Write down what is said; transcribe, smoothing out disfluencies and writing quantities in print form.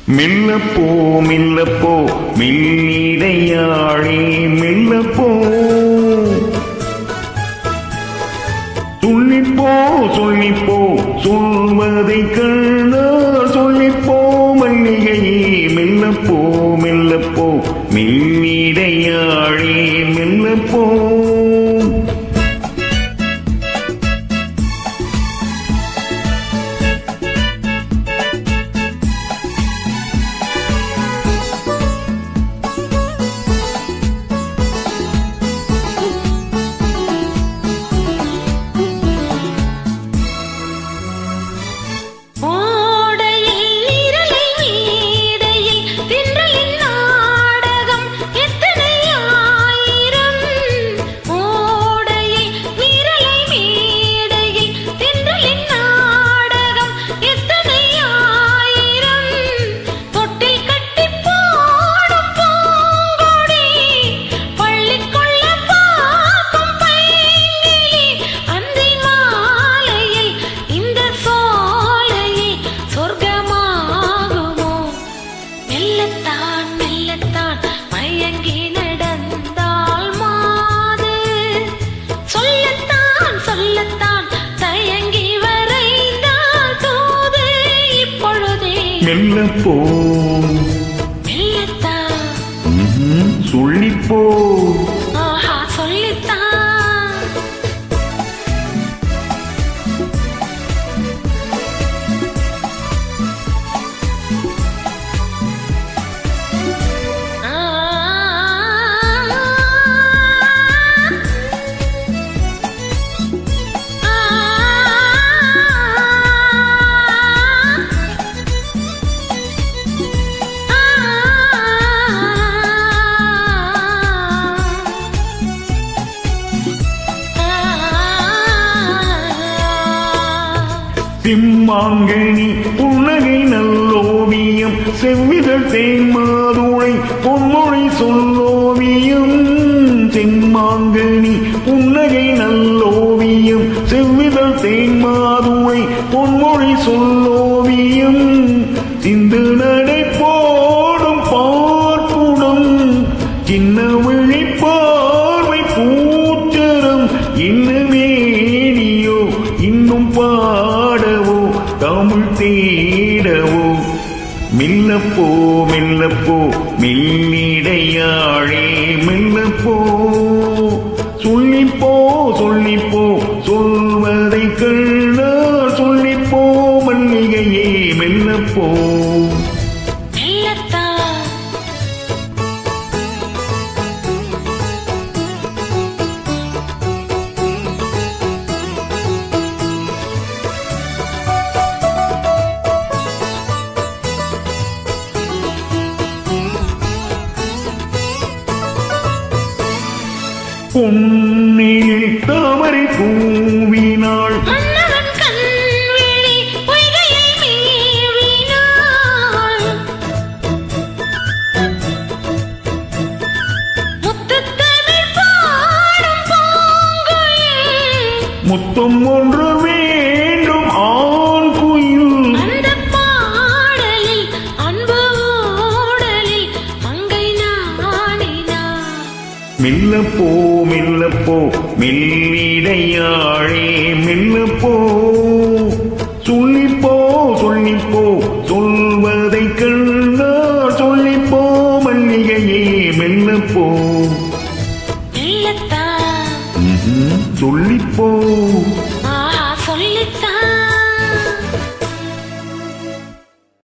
மெல்லப்போ மெல்லப்போ மெல்லிடையாளே மெல்லப்போ சொல்லிப்போ சொல்லிப்போ சொல்வதை கண்ணால் சொல்லிப்போ மல்லிகையே மெல்லப்போ மெல்லப்போ மெல்லிடையாளே மெல்லப்போ மெல்லப்போ சொல்லிப்போ சிம்மாங்கனி புன்னகை நல்லோவியம் செவ்விதழ் தேன்மாதுளை பொன்மொழி சொல்லோவியம் செம்மாங்கனி புன்னகை நல்லோவியம் செவ்விதழ் தேன்மாதுளை பொன்மொழி சொல்லோவியம் சிந்து நடை போடும் பார்ப்புடம் சின்ன விழி பார்வை பூச்சரம் இன்னமேனியோ இன்னும் பாடவோ தமிழ் தேடவோ மெல்லப்போ மெல்லப்போ மெல்லிடையாளே மெல்லப்போ சொல்லிப்போ சொல்லிப்போ சொல்வதை கண்ணால் சொல்லிப்போ மல்லிகையே மெல்லப்போ பொன்னில் தாமரை பூவினாள் முத்தம் ஒன்று வேண்டும் ஆண் குயில் மெல்லப்போ மெல்லப்போ மெல்லிடையாளே மெல்லப்போ சொல்லிப்போ சொல்லிப்போ சொல்வதை கண்ணால் சொல்லிப்போ மல்லிகையே மெல்லப்போ சொல்லிப்போ